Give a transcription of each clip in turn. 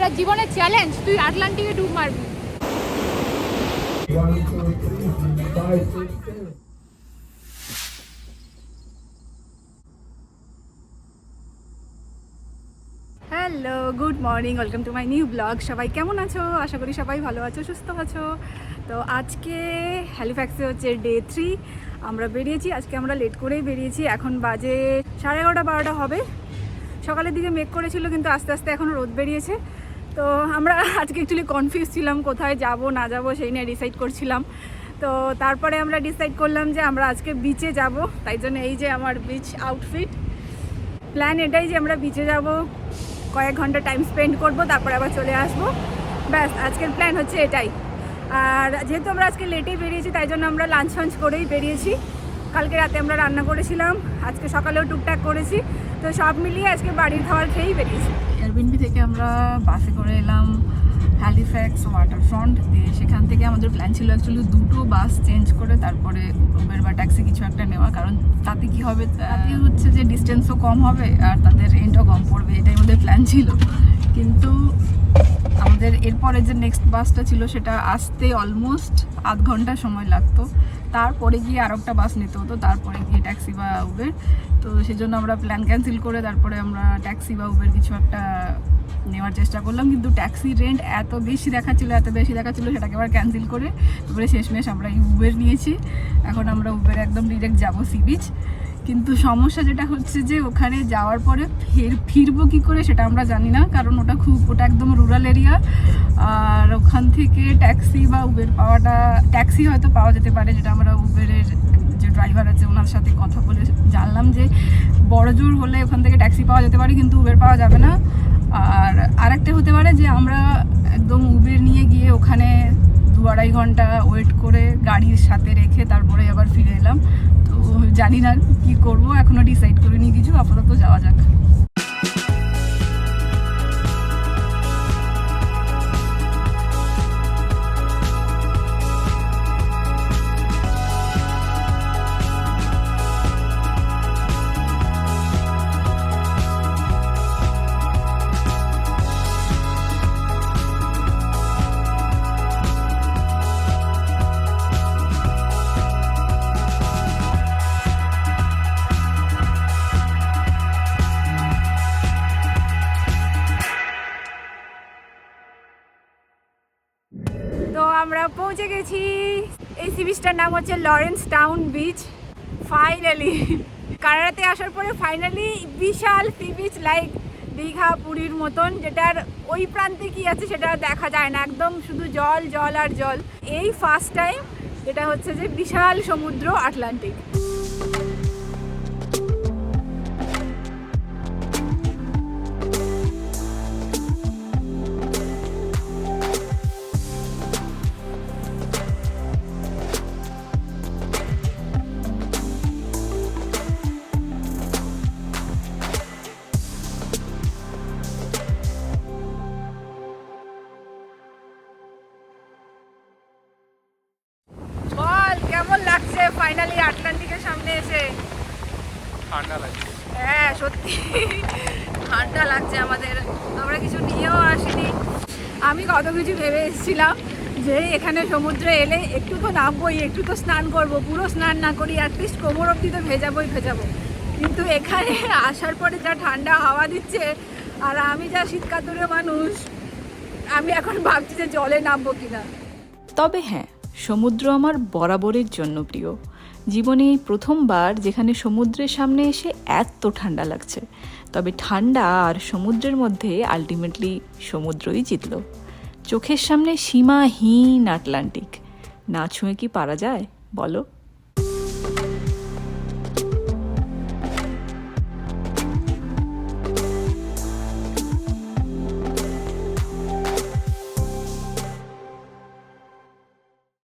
সারা জীবনের চ্যালেঞ্জ, তুই আটলান্টিকে ডুব মারবি। Hello, good morning, welcome to my new blog. সবাই কেমন আছো? আশা করি সবাই ভালো আছো, সুস্থ আছো। তো আজকে হ্যালিফ্যাক্সে হচ্ছে ডে 3। আমরা বেরিয়েছি, আজকে আমরা লেট করেই বেরিয়েছি। এখন বাজে 11:30-12টা হবে। সকালের দিকে মেঘ করেছিল, কিন্তু আস্তে আস্তে এখন রোদ বেরিয়েছে। তো আমরা আজকে অ্যাকচুয়ালি কনফিউজ ছিলাম কোথায় যাব না যাব, সেই নিয়ে ডিসাইড করছিলাম। তো তারপরে আমরা ডিসাইড করলাম যে আমরা আজকে বিচে যাব। তাই জন্য এই যে আমার বিচ আউটফিট। প্ল্যান এটাই যে আমরা বিচে যাব, কয়েক ঘন্টা টাইম স্পেন্ড করবো, তারপরে আবার চলে আসবো। ব্যাস, আজকের প্ল্যান হচ্ছে এটাই। আর যেহেতু আমরা আজকে লেটেই বেরিয়েছি, তাই জন্য আমরা লাঞ্চ ফাঞ্চ করেই বেরিয়েছি। কালকে রাতে আমরা রান্না করেছিলাম, আজকে সকালেও টুকটাক করেছি। তো সব মিলিয়ে আজকে বাড়ির খাবার খেয়েই বেরিয়েছি। এয়ারবিএনবি থেকে আমরা বাসে করে এলাম হ্যালিফ্যাক্স ওয়াটারফ্রন্ট দিয়ে। সেখান থেকে আমাদের প্ল্যান ছিল অ্যাকচুয়ালি দুটো বাস চেঞ্জ করে তারপরে উবের বা ট্যাক্সি কিছু একটা নেওয়া, কারণ তাতে কি হবে, তাতে হচ্ছে যে ডিস্টেন্সও কম হবে আর তাদের রেন্টও কম পড়বে, এটাই আমাদের প্ল্যান ছিল। কিন্তু আমাদের এরপরে যে নেক্সট বাসটা ছিল সেটা আসতে অলমোস্ট আধ ঘন্টা সময় লাগতো। তারপরে গিয়ে আর একটা বাস নিতে হতো, তারপরে গিয়ে ট্যাক্সি বা উবের। তো সেজন্য আমরা প্ল্যান ক্যান্সেল করে তারপরে আমরা ট্যাক্সি বা উবের কিছু একটা নেওয়ার চেষ্টা করলাম। কিন্তু ট্যাক্সির রেন্ট এত বেশি দেখাচ্ছিল সেটাকে আবার ক্যান্সেল করে তারপরে শেষমেশ আমরা উবের নিয়েছি। এখন আমরা উবের একদম ডিরেক্ট যাবো সি বিচ। কিন্তু সমস্যা যেটা হচ্ছে যে ওখানে যাওয়ার পরে ফিরবো কী করে সেটা আমরা জানি না, কারণ ওটা একদম রুরাল এরিয়া। আর ওখান থেকে ট্যাক্সি বা উবের পাওয়াটা, ট্যাক্সি হয়তো পাওয়া যেতে পারে, যেটা আমরা উবেরের যে ড্রাইভার আছে ওনার সাথে কথা বলে জানলাম যে বড় জোর হলে ওখান থেকে ট্যাক্সি পাওয়া যেতে পারে, কিন্তু উবের পাওয়া যাবে না। আর আরেকটা হতে পারে যে আমরা একদম উবের নিয়ে গিয়ে ওখানে 2-2.5 ঘন্টা ওয়েট করে গাড়ির সাথে রেখে তারপরে আবার ফিরে এলাম। তো জানি না কি করব, এখনো ডিসাইড করিনি কিছু, আপাতত যাওয়া যাক। তো আমরা পৌঁছে গেছি। এই সি বিচটার নাম হচ্ছে লরেন্স টাউন বিচ। ফাইনালি কানাডাতে আসার পরে ফাইনালি বিশাল সি বিচ, লাইক দীঘা পুরীর মতন, যেটার ওই প্রান্তে কি আছে সেটা দেখা যায় না, একদম শুধু জল জল আর জল। এই ফার্স্ট টাইম যেটা হচ্ছে যে বিশাল সমুদ্র আটলান্টিক। কেমন লাগছে ফাইনালি আটলান্টিকের সামনে এসে? ঠান্ডা লাগছে। হ্যাঁ সত্যি ঠান্ডা লাগছে আমাদের। আমরা কিছু নিয়েও আসিনি। আমি কত কিছু ভেবে এসেছিলাম যে এখানে সমুদ্রে এলে একটু তো নামবোই, একটু তো স্নান করব, পুরো স্নান না করি অ্যাটলিস্ট কোমর অবধি তো ভেজাবোই। কিন্তু এখানে আসার পরে যা ঠান্ডা হাওয়া দিচ্ছে, আর আমি যা শীতকাতুরে মানুষ, আমি এখন ভাবছি যে জলে নামবো কিনা। তবে হ্যাঁ, সমুদ্র আমার বরাবরের জন্য প্রিয়। জীবনে এই প্রথমবার যেখানে সমুদ্রের সামনে এসে এত ঠান্ডা লাগছে। তবে ঠান্ডা আর সমুদ্রের মধ্যে আলটিমেটলি সমুদ্রই জিতল। চোখের সামনে সীমাহীন আটলান্টিক, না ছুঁয়ে কি পারা যায় বলো?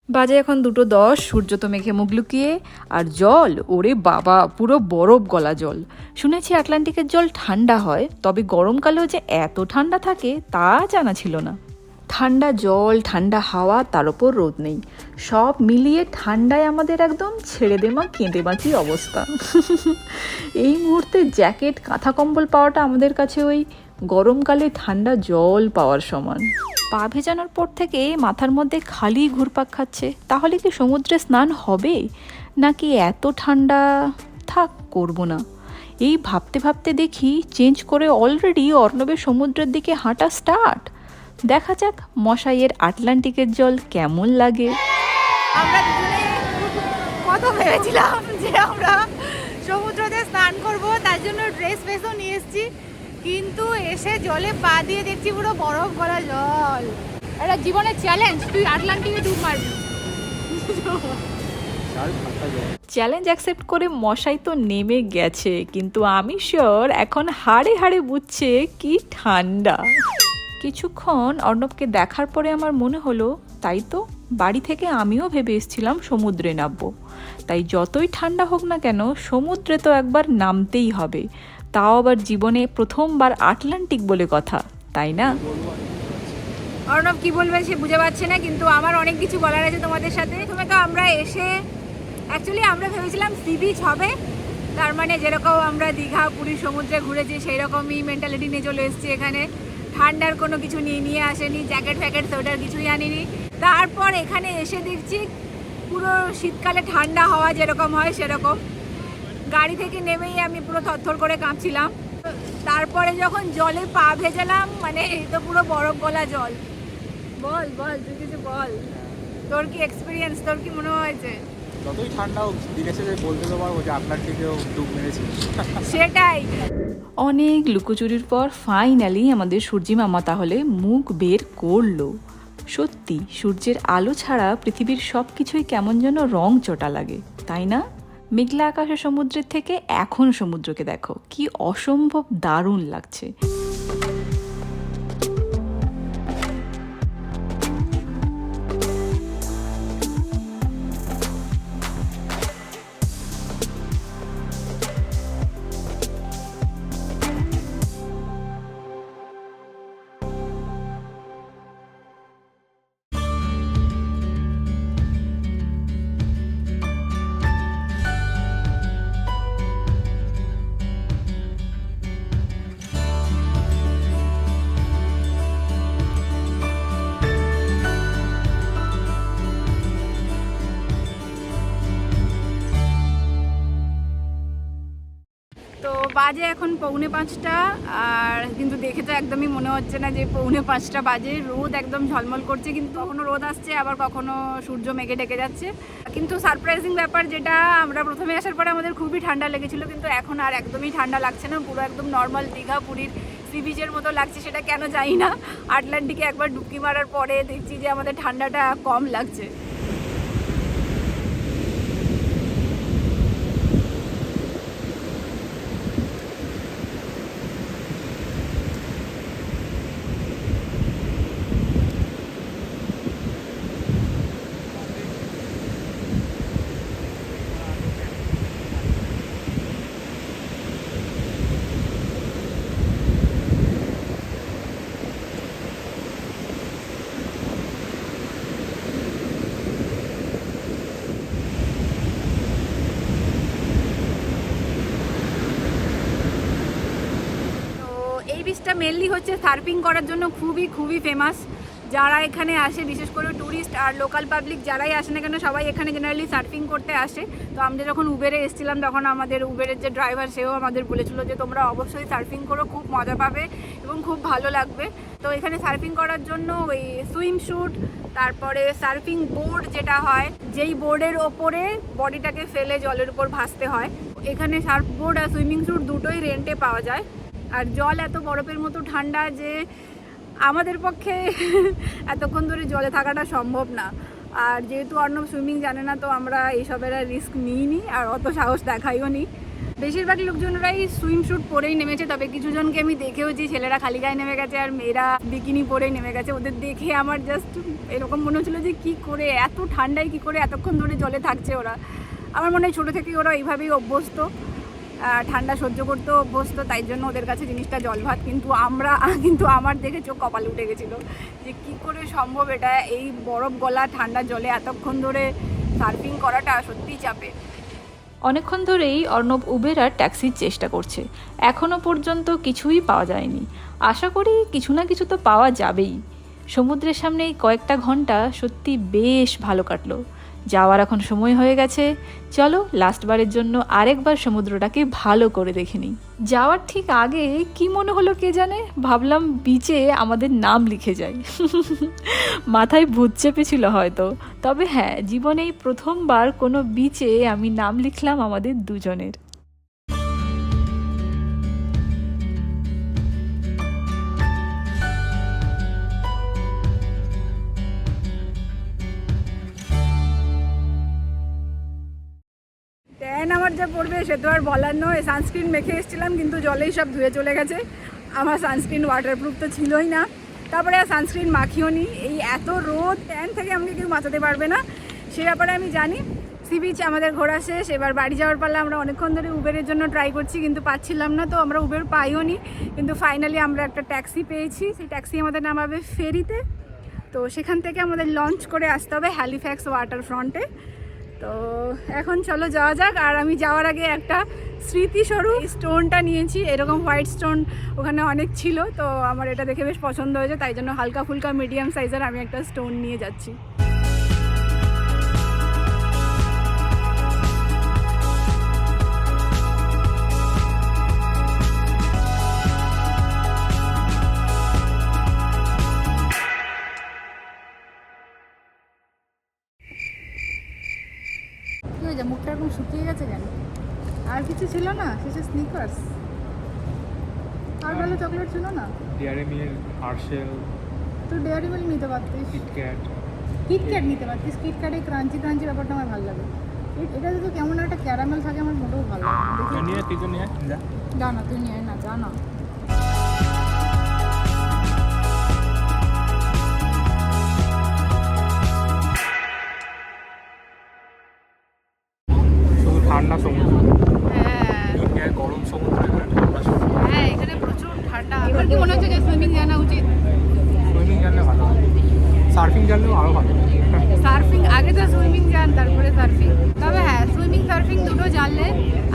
বাজে এখন 2:10, সূর্য তো মেঘে মুখ লুকিয়ে, আর জল, ওরে বাবা, পুরো বরফ গলা জল। শুনেছি আটলান্টিকের জল ঠান্ডা হয়, তবে গরমকালেও যে এত ঠান্ডা থাকে তা জানা ছিল না। ঠান্ডা জল, ঠান্ডা হাওয়া, তার ওপর রোদ নেই, সব মিলিয়ে ঠান্ডায় আমাদের একদম ছেড়ে দেমা কেঁদে বাঁচি অবস্থা। এই মুহূর্তে জ্যাকেট, কাঁথা কম্বল পাওয়াটা আমাদের কাছে ওই গরমকালে ঠান্ডা জল পাওয়ার সমান। পা ভেজানোর পর থেকে মাথার মধ্যে খালি ঘুরপাক খাচ্ছে, তাহলে কি সমুদ্রে স্নান হবে নাকি এত ঠান্ডা, থাক করব না। এই ভাবতে ভাবতে দেখি চেঞ্জ করে অলরেডি অর্ণবের সমুদ্রের দিকে হাঁটা স্টার্ট। দেখা যাক মশাইয়ের আটলান্টিকের জল কেমন লাগে। আমরা দুজনে কত ভেবেছিলাম যে আমরা সমুদ্রতে স্নান করব, তার জন্য ড্রেস ফ্রেসও নিয়ে এসেছি, কিন্তু এসে জলে পা দিয়ে দেখছি পুরো বরফ গলা জল। এটা জীবনের চ্যালেঞ্জ, তুই আটলান্টিকে ডুব মারবি। চ্যালেঞ্জ অ্যাকসেপ্ট করে মশাই তো নেমে গেছে, কিন্তু আমি শিওর এখন হাড়ে হাড়ে বুঝছে কি ঠান্ডা। কিছুক্ষণ অর্ণবকে দেখার পরে আমার মনে হলো, তাই তো বাড়ি থেকে আমিও ভেবে এসেছিলাম সমুদ্রে নামবো, তাই যতই ঠান্ডা হোক না কেন সমুদ্রে তো একবার নামতেই হবে, তাও আবার জীবনে প্রথমবার আটলান্টিক বলে কথা, তাই না? অর্ণব কি বলবে সে বুঝে পাচ্ছে না, কিন্তু আমার অনেক কিছু বলার আছে তোমাদের সাথে। প্রথমে তো আমরা এসে অ্যাকচুয়ালি আমরা ভেবেছিলাম সি বিচ হবে, তার মানে যেরকম আমরা দীঘা, পুরী সমুদ্রে ঘুরেছি সেই রকমই মেন্টালিটি নিয়ে চলে এসেছি এখানে। ঠান্ডার কোনো কিছু নিয়ে আসেনি, জ্যাকেট ফ্যাকেট সোয়েটার কিছুই আনিনি। তারপর এখানে এসে দেখছি পুরো শীতকালে ঠান্ডা হাওয়া যেরকম হয় সেরকম। গাড়ি থেকে নেমেই আমি পুরো থরথর করে কাঁপছিলাম। তারপরে যখন জলে পা ভেজালাম, মানে এই তো পুরো বরফ গলা জল। বল বল তুই কিছু বল, তোর কি এক্সপিরিয়েন্স, তোর কি মনে হয়েছে? যতই ঠান্ডা হোক দিন এসে বলতে তো পারবো যে আটলান্টিকেও ডুব মেরেছি। সেটাই। অনেক লুকোচুরির পর ফাইনালি আমাদের সূর্যি মামা তাহলে মুখ বের করলো। সত্যি সূর্যের আলো ছাড়া পৃথিবীর সব কিছুই কেমন যেন রং চটা লাগে, তাই না? মেঘলা আকাশে সমুদ্রের থেকে এখন সমুদ্রকে দেখো, কি অসম্ভব দারুণ লাগছে। বাজে এখন 4:45, আর কিন্তু দেখে তো একদমই মনে হচ্ছে না যে 4:45 বাজে। রোদ একদম ঝলমল করছে, কিন্তু কখনো রোদ আসছে আবার কখনো সূর্য মেঘে ডেকে যাচ্ছে। কিন্তু সারপ্রাইজিং ব্যাপার যেটা, আমরা প্রথমে আসার পরে আমাদের খুবই ঠান্ডা লেগেছিল, কিন্তু এখন আর একদমই ঠান্ডা লাগছে না, পুরো একদম নর্মাল দীঘা পুরীর সি বিচের মতো লাগছে। সেটা কেন জানি না, আটলান্টিকে একবার ডুবকি মারার পরে দেখছি যে আমাদের ঠান্ডাটা কম লাগছে। বিচটা মেনলি হচ্ছে সার্ফিং করার জন্য খুবই ফেমাস। যারা এখানে আসে, বিশেষ করে ট্যুরিস্ট আর লোকাল পাবলিক যারাই আসে না কেন, সবাই এখানে জেনারেলি সার্ফিং করতে আসে। তো আমরা যখন উবেরে এসেছিলাম তখন আমাদের উবেরের যে ড্রাইভার সেও আমাদের বলেছিল যে তোমরা অবশ্যই সার্ফিং করো, খুব মজা পাবে এবং খুব ভালো লাগবে। তো এখানে সার্ফিং করার জন্য ওই সুইম স্যুট, তারপরে সার্ফিং বোর্ড যেটা হয়, যেই বোর্ডের ওপরে বডিটাকে ফেলে জলের উপর ভাসতে হয়, এখানে সার্ফ বোর্ড আর সুইমিং স্যুট দুটোই রেন্টে পাওয়া যায়। আর জল এত বরফের মতো ঠান্ডা যে আমাদের পক্ষে এতক্ষণ ধরে জলে থাকাটা সম্ভব না। আর যেহেতু অর্ণব সুইমিং জানে না, তো আমরা এইসবের রিস্ক নিইনি আর অত সাহস দেখাইও নি। বেশিরভাগ লোকজনরাই সুইম স্যুট পরেই নেমেছে, তবে কিছুজনকে আমি দেখেওছি ছেলেরা খালি গায়ে নেমে গেছে আর মেয়েরা বিকিনি পরেই নেমে গেছে। ওদের দেখে আমার জাস্ট এরকম মনে হচ্ছিলো যে কী করে এত ঠান্ডায় কী করে এতক্ষণ ধরে জলে থাকছে ওরা। আমার মনে হয় ছোটো থেকেই ওরা এইভাবেই অভ্যস্ত। ঠান্ডা সহ্য করতে অভ্যস্ত, তাই জন্য ওদের কাছে জিনিসটা জল ভাত। কিন্তু আমার দেখে চোখ কপালে উঠে গেছিলো যে কী করে সম্ভব এটা, এই বরফ গলা ঠান্ডা জলে এতক্ষণ ধরে সার্ফিং করাটা সত্যিই চাপে। অনেকক্ষণ ধরেই অর্ণব উবের আর ট্যাক্সির চেষ্টা করছে, এখনও পর্যন্ত কিছুই পাওয়া যায়নি। আশা করি কিছু না কিছু তো পাওয়া যাবেই। সমুদ্রের সামনে এই কয়েকটা ঘন্টা সত্যি বেশ ভালো কাটলো। যাওয়ার এখন সময় হয়ে গেছে, চলো লাস্টবারের জন্য আরেকবার সমুদ্রটাকে ভালো করে দেখে নিই। যাওয়ার ঠিক আগে কি মনে হলো কে জানে, ভাবলাম বিচে আমাদের নাম লিখে যায়। মাথায় ভূত চেপেছিল হয়তো, তবে হ্যাঁ, জীবনেই প্রথমবার কোনো বিচে আমি নাম লিখলাম আমাদের দুজনের। ট্যান আমার যা পড়বে সে তো আর বলার নয়। সানস্ক্রিন মেখে এসেছিলাম কিন্তু জলেই সব ধুয়ে চলে গেছে। আমার সানস্ক্রিন ওয়াটারপ্রুফ তো ছিলই না, তারপরে আর সানস্ক্রিন মাখিও নি। এই এত রোদ, ট্যান থেকে আমাকে কেউ বাঁচাতে পারবে না, সে ব্যাপারে আমি জানি। সি বিচ আমাদের ঘোরা শেষ, এবার বাড়ি যাওয়ার পালা। আমরা অনেকক্ষণ ধরে উবেরের জন্য ট্রাই করছি কিন্তু পাচ্ছিলাম না, তো আমরা উবের পাইও নি। কিন্তু ফাইনালি আমরা একটা ট্যাক্সি পেয়েছি, সেই ট্যাক্সি আমাদের নামাবে ফেরিতে। তো সেখান থেকে আমাদের লঞ্চ করে আসতে হবে হ্যালিফ্যাক্স ওয়াটার ফ্রন্টে। তো এখন চলো যাওয়া যাক। আর আমি যাওয়ার আগে একটা স্মৃতিস্বরূপ স্টোনটা নিয়েছি, এরকম হোয়াইট স্টোন ওখানে অনেক ছিল, তো আমার এটা দেখে বেশ পছন্দ হয়েছে, তাই জন্য হালকা ফুলকা মিডিয়াম সাইজের আমি একটা স্টোন নিয়ে যাচ্ছি। কি হয়েছে, মুখটা এরকম শুকিয়ে গেছে কেন? আর কিছু ছিল না শেষে? স্নিকার্স আর ভালো চকলেট ছিল না? ডেয়ারি মিল্ক, হার্শেল, তো ডেয়ারি মিল্ক নিতে পারতিস, কিটক্যাট। কিটক্যাট নিতে পারতিস। কিটক্যাটে ক্রাঞ্চি ক্রাঞ্চি ব্যাপারটা আমার ভালো লাগে। এটাতে তো কেমন একটা ক্যারামেল থাকে, আমার মোটেও ভালো লাগে না। দেখি নিয়ে তুই তো নিয়ে যা। যা না, তুই নিয়ে আয় না, যা না। শুধু ঠান্ডা সমুদ্র, হ্যাঁ ইন্ডিয়ার গরম সমুদ্র, এখানে ঠান্ডা সমুদ্র। হ্যাঁ, এখানে প্রচুর ঠান্ডা। এবার কি মনে হচ্ছে যে সুইমিং জানা উচিত? সুইমিং জানলে ভালো, সার্ফিং জানলেও আরও ভালো। সার্ফিং আগে তো সুইমিং জান, তারপরে সার্ফিং। তবে হ্যাঁ, সুইমিং সার্ফিং দুটো জানলে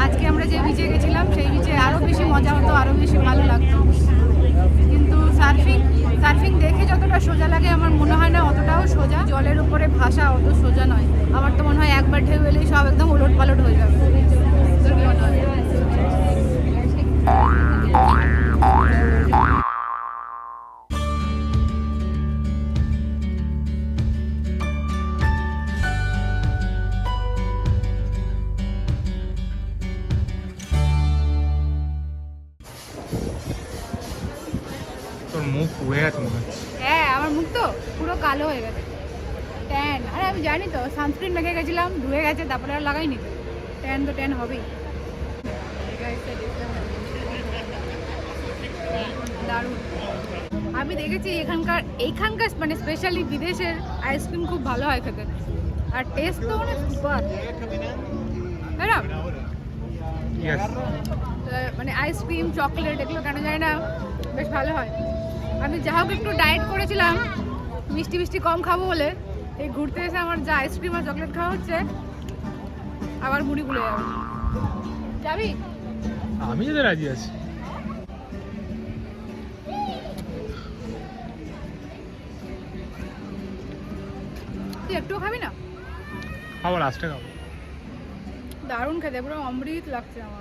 আজকে আমরা যে বিচে গেছিলাম সেই বিচে আরও বেশি মজা হতো, আরও বেশি ভালো লাগতো। কিন্তু সার্ফিং দেখে যতটা সোজা লাগে আমার মনে হয় না অতটাও সোজা। জলের উপরে ভাসা অত সোজা নয়। আমার তো মনে হয় একবার ঢেউ এলেই সব একদম ওলট পালট হয়ে যাবে। তোর কি মনে হয়? তোর মুখ পুড়ে গেছে মনে হচ্ছে। হ্যাঁ, আমার মুখ তো পুরো কালো হয়ে গেছে, ট্যান। আরে আমি জানি তো, সানস্ক্রিন মেখে গেছিলাম, ধুয়ে গেছে, তারপরে আর লাগাইনি। ট্যান তো ট্যান হবেই। দারুণ। আমি দেখেছি এইখানকার মানে স্পেশালি বিদেশের আইসক্রিম খুব ভালো হয় খেতে, আর টেস্ট তো অনেক সুপার, তাই না? ইয়েস। মানে আইসক্রিম, চকলেট এগুলো কেন যায় না, বেশ ভালো হয়। আমি যা হোক একটু ডায়েট করেছিলাম মিষ্টি মিষ্টি কম খাবো বলে, এই ঘুরতে এসে আমার যা আইসক্রিম আর চকলেট খাওয়া হচ্ছে, আবার মুড়ি ভুলে যাবে। যাবি? আমি যদি রাজি আছি। তুই একটুও খাবি না? খাবো, লাস্টে খাবো। দারুণ খেতে, পুরো অমৃত লাগছে আমার।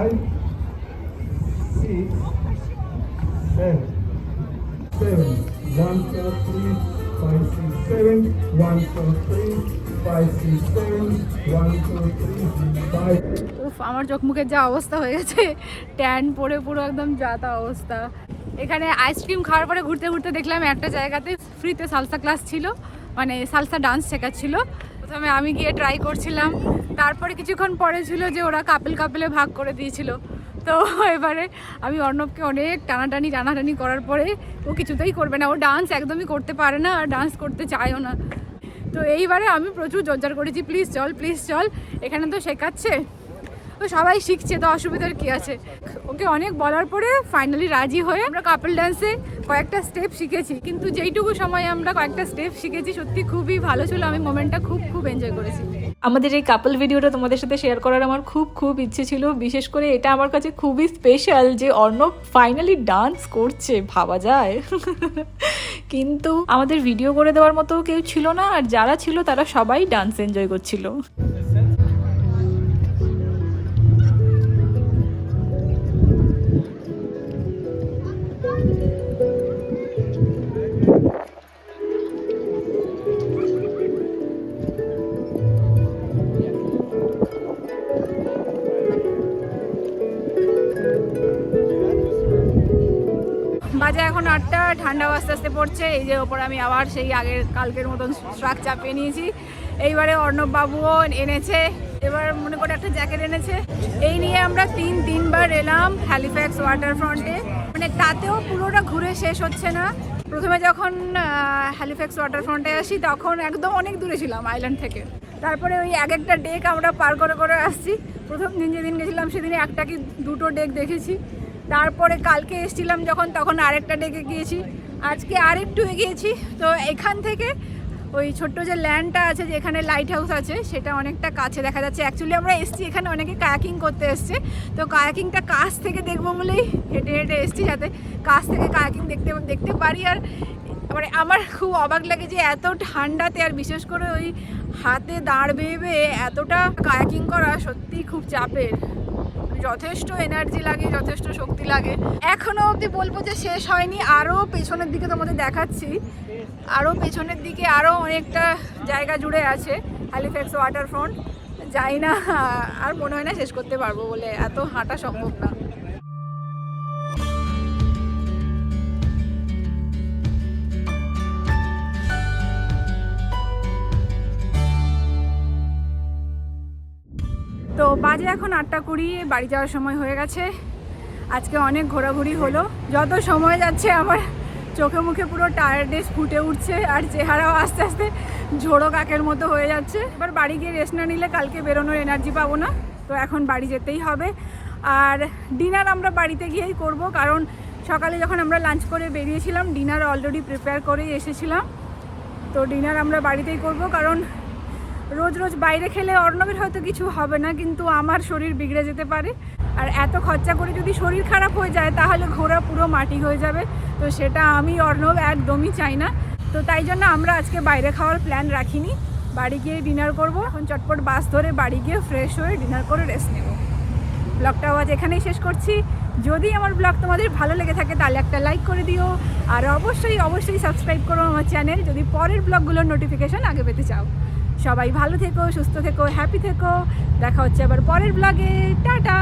5, 6, 7, 7, 1, 4, 3, 5, 6, 7, 1, 4, 3, 5, 6, 7, 1, 4, 3, 5. উফ, আমার চোখ মুখের যা অবস্থা হয়ে গেছে, ট্যান পরে পুরো একদম যাতা অবস্থা। এখানে আইসক্রিম খাওয়ার পরে ঘুরতে ঘুরতে দেখলাম একটা জায়গাতে ফ্রিতে সালসা ক্লাস ছিল, মানে সালসা ডান্স শেখাচ্ছিল। প্রথমে আমি গিয়ে ট্রাই করছিলাম, তারপরে কিছুক্ষণ পরে ছিল যে ওরা কাপেলে ভাগ করে দিয়েছিল। তো এবারে আমি অর্ণবকে অনেক টানাটানি করার পরে ও কিছুতেই করবে না, ও ডান্স একদমই করতে পারে না আর ডান্স করতে চায়ও না। তো এইবারে আমি প্রচুর জোরজার করেছি, প্লিজ চল, এখানে তো শেখাচ্ছে, তো সবাই শিখছে, তো অসুবিধার কী আছে। ওকে অনেক বলার পরে ফাইনালি রাজি হয়ে আমরা কাপল ডান্সে কয়েকটা স্টেপ শিখেছি, কিন্তু যেইটুকু সময় আমরা কয়েকটা স্টেপ শিখেছি সত্যি খুবই ভালো ছিল, আমি মোমেন্টটা খুব এনজয় করেছি। আমাদের এই কাপল ভিডিওটা তোমাদের সাথে শেয়ার করার আমার খুব ইচ্ছে ছিল, বিশেষ করে এটা আমার কাছে খুবই স্পেশাল যে অর্ণব ফাইনালি ডান্স করছে, ভাবা যায়। কিন্তু আমাদের ভিডিও করে দেওয়ার মতো কেউ ছিল না, আর যারা ছিল তারা সবাই ডান্স এনজয় করছিল। বাজে এখন 8টা, ঠান্ডাও আস্তে পড়ছে। এই যে ওপরে আমি আবার সেই আগের কালকের মতন স্ট্রাক চাপিয়ে নিয়েছি। এইবারে অর্ণব বাবুও এনেছে, এবার মনে করে একটা জ্যাকেট এনেছে। এই নিয়ে আমরা তিনবার এলাম হ্যালিফ্যাক্স ওয়াটার ফ্রন্টে, মানে তাতেও পুরোটা ঘুরে শেষ হচ্ছে না। প্রথমে যখন হ্যালিফ্যাক্স ওয়াটার ফ্রন্টে আসি তখন একদম অনেক দূরে ছিলাম আইল্যান্ড থেকে, তারপরে ওই এক একটা ডেক আমরা পার করে আসছি। প্রথম দিন যেদিন গেছিলাম সেদিনে একটা কি দুটো ডেক দেখেছি, তারপরে কালকে এসেছিলাম যখন তখন আরেকটা ডেকে গিয়েছি, আজকে আরেকটু এগিয়েছি। তো এখান থেকে ওই ছোট্ট যে ল্যান্ডটা আছে, যেখানে লাইট হাউস আছে, সেটা অনেকটা কাছে দেখা যাচ্ছে। অ্যাকচুয়ালি আমরা এসছি এখানে অনেকে কায়াকিং করতে এসছে, তো কায়াকিংটা কাছ থেকে দেখবো বলেই হেঁটে এসছি, যাতে কাছ থেকে কায়াকিং দেখতে পারি। আর মানে আমার খুব অবাক লাগে যে এত ঠান্ডাতে, আর বিশেষ করে ওই হাতে দাঁড় বেয়ে এতটা কায়াকিং করা সত্যি খুব চাপের, যথেষ্ট এনার্জি লাগে, যথেষ্ট শক্তি লাগে। এখনো অবধি বলবো যে শেষ হয়নি, আরও পেছনের দিকে তোমাদের দেখাচ্ছি, আরও পেছনের দিকে আরও অনেকটা জায়গা জুড়ে আছে হ্যালিফ্যাক্স ওয়াটার ফ্রন্ট। যাই না, আর মনে হয় না শেষ করতে পারবো বলে, এত হাঁটা সম্ভব না। তো বাজে এখন 8:20, বাড়ি যাওয়ার সময় হয়ে গেছে। আজকে অনেক ঘোরাঘুরি হলো, যত সময় যাচ্ছে আমার চোখে মুখে পুরো টায়ার্ডনেস ফুটে উঠছে, আর চেহারাও আস্তে আস্তে ঝোড়ো কাকের মতো হয়ে যাচ্ছে। এবার বাড়ি গিয়ে রেস্ট না নিলে কালকে বেরোনোর এনার্জি পাবো না, তো এখন বাড়ি যেতেই হবে। আর ডিনার আমরা বাড়িতে গিয়েই করব, কারণ সকালে যখন আমরা লাঞ্চ করে বেরিয়েছিলাম ডিনার অলরেডি প্রিপেয়ার করেই এসেছিলাম। তো ডিনার আমরা বাড়িতেই করব, কারণ রোজ বাইরে খেলে অর্ণবের হয়তো কিছু হবে না, কিন্তু আমার শরীর বিগড়ে যেতে পারে। আর এত খরচা করে যদি শরীর খারাপ হয়ে যায় তাহলে ঘোরা পুরো মাটি হয়ে যাবে, তো সেটা আমি অর্ণব একদমই চাই না। তো তাই জন্য আমরা আজকে বাইরে খাওয়ার প্ল্যান রাখিনি, বাড়ি গিয়ে ডিনার করব। এখন চটপট বাস ধরে বাড়ি গিয়ে ফ্রেশ হয়ে ডিনার করে রেস্ট নেব। ব্লগটাও আজ এখানেই শেষ করছি। যদি আমার ব্লগ তোমাদের ভালো লেগে থাকে তাহলে একটা লাইক করে দিও, আর অবশ্যই সাবস্ক্রাইব করো আমার চ্যানেল, যদি পরের ব্লগগুলোর নোটিফিকেশান আগে পেতে চাও। সবাই ভালো থেকো, সুস্থ থেকো, হ্যাপি থেকো। দেখা হচ্ছে আবার পরের ব্লগে। টাটা।